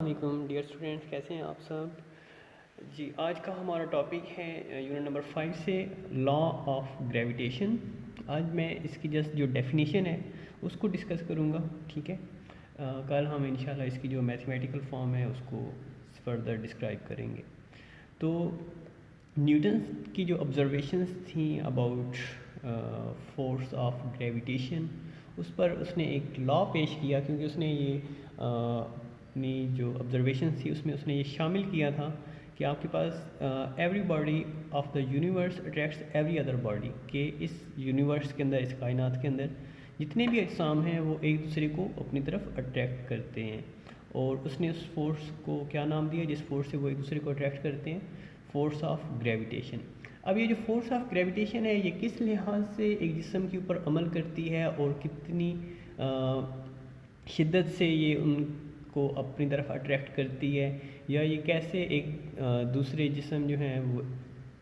वालेकुम dear students, कैसे हैं आप सब जी। आज का हमारा टॉपिक है यूनिट नंबर 5 से लॉ ऑफ ग्रेविटेशन। आज मैं इसकी जस्ट जो डेफिनेशन है उसको डिस्कस करूँगा, ठीक है। कल हम इंशाल्लाह इसकी जो मैथमेटिकल फॉर्म है उसको फर्दर डिस्क्राइब करेंगे। तो न्यूटन की जो ऑब्जर्वेशंस थी अबाउट फोर्स ऑफ ग्रेविटेशन, उस पर उसने एक लॉ पेश किया, क्योंकि उसने ये अपनी जो ऑब्जर्वेशन थी उसमें उसने ये शामिल किया था कि आपके पास every body of the universe attracts every other body, कि इस यूनिवर्स के अंदर, इस कायनात के अंदर जितने भी अजसाम हैं वो एक दूसरे को अपनी तरफ अट्रैक्ट करते हैं। और उसने उस फोर्स को क्या नाम दिया जिस फोर्स से वो एक दूसरे को अट्रैक्ट करते हैं? Force of gravitation. अब ये जो फोर्स ऑफ ग्रेविटेशन है ये किस लिहाज से एक जिस्म के ऊपर अमल करती है और कितनी शिद्दत से ये उनको अपनी तरफ अट्रैक्ट करती है, या ये कैसे एक दूसरे जिस्म जो हैं वो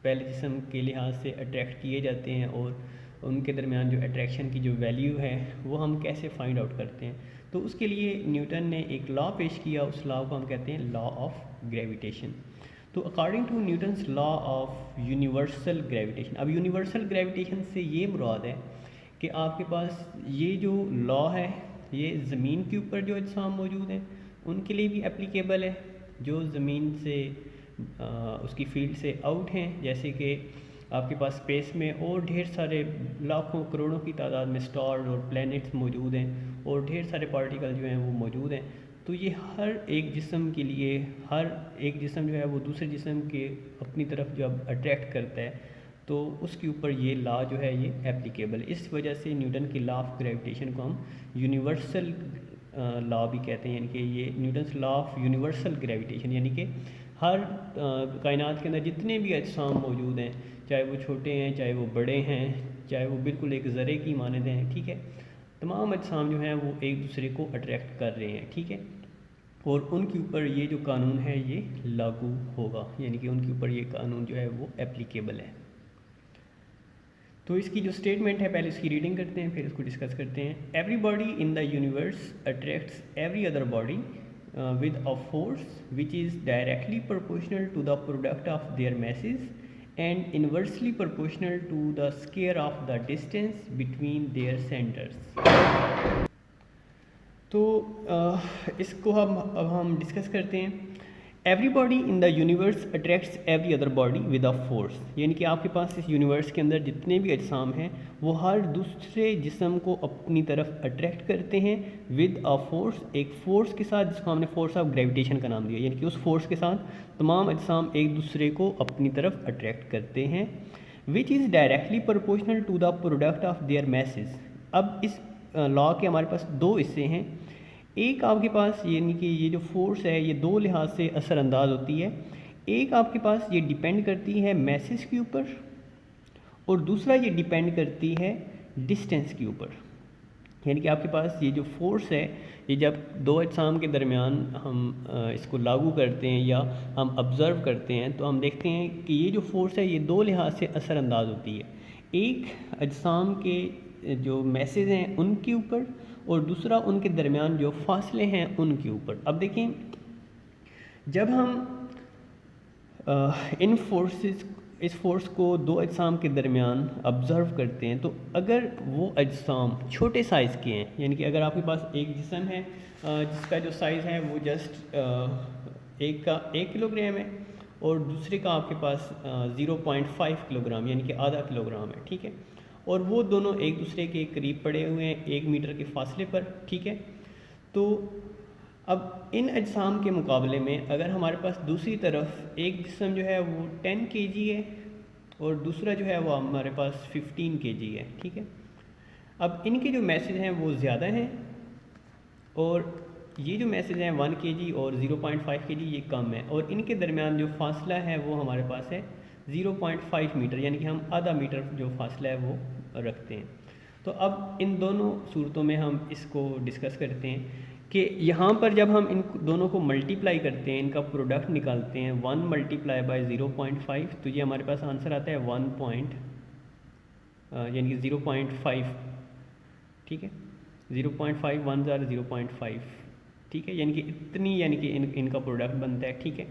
पहले जिस्म के लिहाज से अट्रैक्ट किए जाते हैं, और उनके दरमियान जो अट्रैक्शन की जो वैल्यू है वो हम कैसे फाइंड आउट करते हैं। तो उसके लिए न्यूटन ने एक लॉ पेश किया, उस लॉ को हम कहते हैं लॉ ऑफ ग्रेविटेशन। तो according to Newton's law of universal gravitation, अब यूनिवर्सल ग्रेविटेशन से ये मुराद है कि आपके पास ये जो लॉ है ये ज़मीन के ऊपर जो अजसाम मौजूद हैं उनके लिए भी एप्लीकेबल है, जो ज़मीन से उसकी फील्ड से आउट हैं। जैसे कि आपके पास स्पेस में और ढेर सारे लाखों करोड़ों की तादाद में स्टार्स और प्लैनेट्स मौजूद हैं, और ढेर सारे पार्टिकल जो हैं वो मौजूद हैं। तो ये हर एक जिस्म के लिए, हर एक जिस्म जो है वो दूसरे जिस्म के अपनी तरफ जब अट्रैक्ट करता है तो उसके ऊपर ये लॉ जो है ये एप्लीकेबल। इस वजह से न्यूटन की लॉ ऑफ ग्रेविटेशन को हम यूनिवर्सल लॉ भी कहते हैं, यानी कि ये Newton's law of universal gravitation, यानी कि हर कायनात के अंदर जितने भी अजसाम मौजूद हैं, चाहे वो छोटे हैं चाहे वो बड़े हैं, चाहे वो बिल्कुल एक ज़रे की मानद हैं, ठीक है, तमाम अजसाम जो हैं वो एक दूसरे को अट्रैक्ट कर रहे हैं, ठीक है। और उनके ऊपर ये जो कानून है ये लागू होगा, यानी कि उनके ऊपर ये कानून जो है वो एप्लीकेबल है। तो इसकी जो स्टेटमेंट है पहले इसकी रीडिंग करते हैं फिर इसको डिस्कस करते हैं। Every body in the universe attracts every other body with a force which is directly proportional to the product of their masses and inversely proportional to the square of the distance between their centers। तो इसको अब हम discuss करते हैं। Everybody in the universe attracts every other body with a force, यानी कि आपके पास इस यूनिवर्स के अंदर जितने भी अजसाम हैं वो हर दूसरे जिस्म को अपनी तरफ अट्रैक्ट करते हैं विद अ फोर्स, एक फ़ोर्स के साथ, जिसको हमने फोर्स ऑफ ग्रेविटेशन का नाम दिया, यानी कि उस फोर्स के साथ तमाम अजसाम एक दूसरे को अपनी तरफ अट्रैक्ट करते हैं, which is directly proportional to the product of their masses. अब इस लॉ के हमारे पास दो हिस्से हैं। एक आपके पास यानी कि ये जो फोर्स है ये दो लिहाज से असरअंदाज होती है। एक आपके पास ये डिपेंड करती है मैसेज के ऊपर, और दूसरा ये डिपेंड करती है डिस्टेंस के ऊपर। यानी कि आपके पास ये जो फोर्स है ये जब दो अजसाम के दरमियान हम इसको लागू करते हैं या हम ऑब्ज़र्व करते हैं तो हम देखते हैं कि ये जो फोर्स है ये दो लिहाज से असरअंदाज होती है। एक अजसाम के जो मैसेज हैं उनके ऊपर, और दूसरा उनके दरमियान जो फासले हैं उनके ऊपर। अब देखें, जब हम इस फोर्स को दो अजसाम के दरमियान ऑब्ज़र्व करते हैं तो अगर वो अजसाम छोटे साइज़ के हैं, यानी कि अगर आपके पास एक जिस्म है जिसका जो साइज़ है वो जस्ट एक का 1 किलोग्राम है और दूसरे का आपके पास 0.5 किलोग्राम यानी कि आधा किलोग्राम है, ठीक है, और वो दोनों एक दूसरे के करीब पड़े हुए हैं 1 मीटर के फासले पर, ठीक है। तो अब इन अजसाम के मुकाबले में अगर हमारे पास दूसरी तरफ एक जिस्म जो है वो 10 kg है और दूसरा जो है वो हमारे पास 15 kg है, ठीक है। अब इनके जो मैसेज हैं वो ज़्यादा हैं, और ये जो मैसेज हैं 1 kg और 0.5 kg ये कम है, और इनके दरमियान जो फासला है वो हमारे पास है 0.5 मीटर, यानी कि हम आधा मीटर जो फासला है वो रखते हैं। तो अब इन दोनों सूरतों में हम इसको डिस्कस करते हैं कि यहाँ पर जब हम इन दोनों को मल्टीप्लाई करते हैं, इनका प्रोडक्ट निकालते हैं 1 मल्टीप्लाई बाय 0.5, तो ये हमारे पास आंसर आता है 1 यानी कि 0.5, ठीक है, 0.5 1 0.5 ठीक है, यानी कि इतनी, यानी कि इनका प्रोडक्ट बनता है, ठीक है।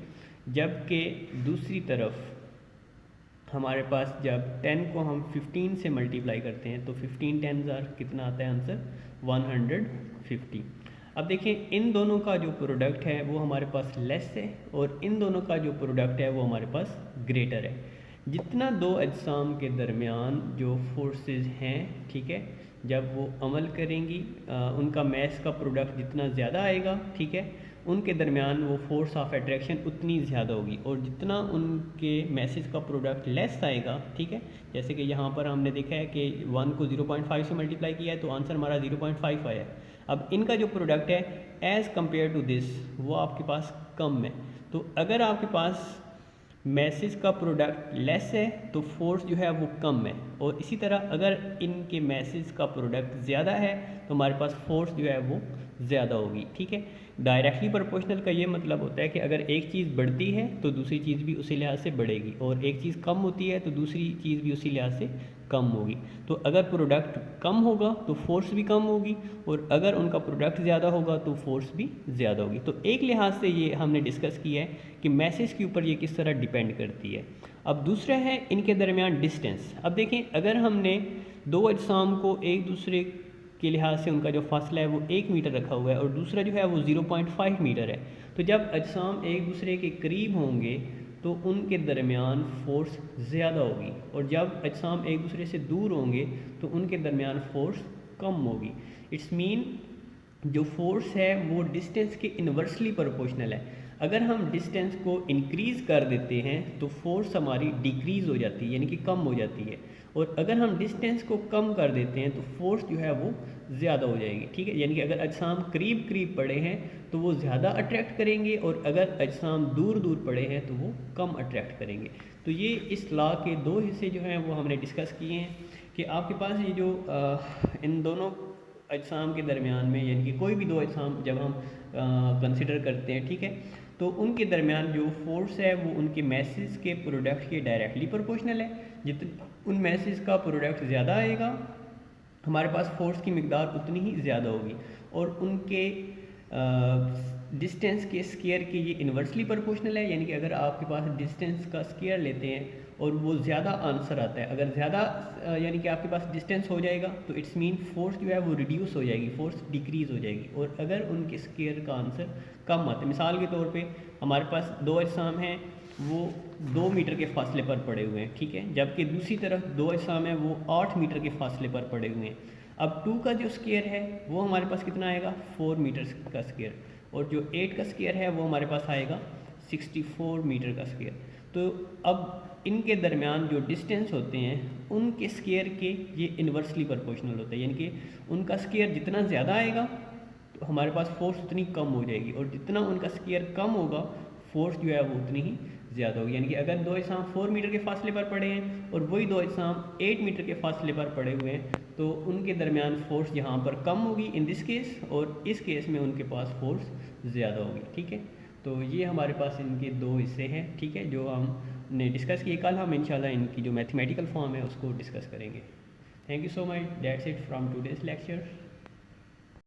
जबकि दूसरी तरफ हमारे पास जब 10 को हम 15 से मल्टीप्लाई करते हैं तो 15 10 कितना आता है आंसर, 150। अब देखिए इन दोनों का जो प्रोडक्ट है वो हमारे पास लेस है और इन दोनों का जो प्रोडक्ट है वो हमारे पास ग्रेटर है। जितना दो अजसाम के दरमियान जो फोर्सेस हैं, ठीक है, जब वो अमल करेंगी उनका मैस का प्रोडक्ट जितना ज़्यादा आएगा, ठीक है, उनके दरमियान वो फोर्स ऑफ अट्रैक्शन उतनी ज़्यादा होगी। और जितना उनके मैसेज का प्रोडक्ट लेस आएगा, ठीक है, जैसे कि यहाँ पर हमने देखा है कि 1 को 0.5 से मल्टीप्लाई किया है तो आंसर हमारा 0.5 आया है। अब इनका जो प्रोडक्ट है एज़ कम्पेयर टू दिस वो आपके पास कम है। तो अगर आपके पास मैसेज का प्रोडक्ट लेस है तो फोर्स जो है वो कम है, और इसी तरह अगर इनके मैसेज का प्रोडक्ट ज़्यादा है तो हमारे पास फोर्स जो है वो ज़्यादा होगी, ठीक है। डायरेक्टली प्रोपोर्शनल का ये मतलब होता है कि अगर एक चीज़ बढ़ती है तो दूसरी चीज़ भी उसी लिहाज से बढ़ेगी, और एक चीज़ कम होती है तो दूसरी चीज़ भी उसी लिहाज से कम होगी। तो अगर प्रोडक्ट कम होगा तो फोर्स भी कम होगी, और अगर उनका प्रोडक्ट ज़्यादा होगा तो फोर्स भी ज़्यादा होगी। तो एक लिहाज से ये हमने डिस्कस किया है कि मैसेज के ऊपर ये किस तरह डिपेंड करती है। अब दूसरा है इनके दरमियान डिस्टेंस। अब देखें अगर हमने दो अजसाम को एक दूसरे के लिहाज से उनका जो फासला है वो 1 मीटर रखा हुआ है और दूसरा जो है वो 0.5 मीटर है, तो जब अजसाम एक दूसरे के करीब होंगे तो उनके दरमियान फोर्स ज़्यादा होगी, और जब अजसाम एक दूसरे से दूर होंगे तो उनके दरमियान फोर्स कम होगी। इट्स मीन जो फोर्स है वो डिस्टेंस के इन्वर्सली प्रोपोर्शनल है। अगर हम डिस्टेंस को इंक्रीज़ कर देते हैं तो फोर्स हमारी डिक्रीज़ हो जाती है, यानी कि कम हो जाती है, और अगर हम डिस्टेंस को कम कर देते हैं तो फोर्स जो है वो ज़्यादा हो जाएगी, ठीक है। यानी कि अगर अजसाम करीब करीब पड़े हैं तो वो ज़्यादा अट्रैक्ट करेंगे, और अगर अजसाम दूर दूर पड़े हैं तो वो कम अट्रैक्ट करेंगे। तो ये इस लॉ के दो हिस्से जो हैं वो हमने डिस्कस किए हैं कि आपके पास ये जो इन दोनों अजसाम के दरमियान में, यानी कि कोई भी दो अजसाम जब हम कंसिडर करते हैं, ठीक है, तो उनके दरमियान जो फोर्स है वो उनके मैसेज के प्रोडक्ट के डायरेक्टली प्रोपोर्शनल है। जितना उन मैसेज का प्रोडक्ट ज़्यादा आएगा हमारे पास फोर्स की मिकदार उतनी ही ज़्यादा होगी, और उनके डिस्टेंस के स्केयर के ये इन्वर्सली प्रोपोर्शनल है। यानी कि अगर आपके पास डिस्टेंस का स्केयर लेते हैं और वो ज़्यादा आंसर आता है, अगर ज़्यादा यानी कि आपके पास डिस्टेंस हो जाएगा तो इट्स मीन फोर्स जो है वो रिड्यूस हो जाएगी, फोर्स डिक्रीज़ हो जाएगी। और अगर उनके स्केयर का आंसर कम आता है, मिसाल के तौर पे हमारे पास दो अजसाम हैं वो 2 मीटर के फासले पर पड़े हुए हैं, ठीक है, जबकि दूसरी तरफ दो अजसाम हैं वो 8 मीटर के फासले पर पड़े हुए हैं। अब 2 का जो स्केयर है वो हमारे पास कितना आएगा, 4 मीटर का स्केयर, और जो 8 का स्केयर है वो हमारे पास आएगा 64 मीटर का स्केयर। तो अब इनके दरमियान जो डिस्टेंस होते हैं उनके स्केयर के ये इन्वर्सली प्रोपोर्शनल होते हैं, यानी कि उनका स्केयर जितना ज़्यादा आएगा तो हमारे पास फोर्स उतनी कम हो जाएगी, और जितना उनका स्केयर कम होगा फोर्स जो है वो उतनी ही ज़्यादा होगी। यानी कि अगर दो अजसाम 4 मीटर के फासले पर पड़े हैं और वही दो अजसाम 8 मीटर के फासले पर पड़े हुए हैं तो उनके दरमियान फोर्स यहाँ पर कम होगी इन दिस केस, और इस केस में उनके पास फोर्स ज़्यादा होगी, ठीक है। तो ये हमारे पास इनके दो हिस्से हैं, ठीक है, जो हमने डिस्कस किए। कल हम इंशाल्लाह इनकी जो मैथमेटिकल फॉर्म है उसको डिस्कस करेंगे। Thank you so much, that's it from today's lecture.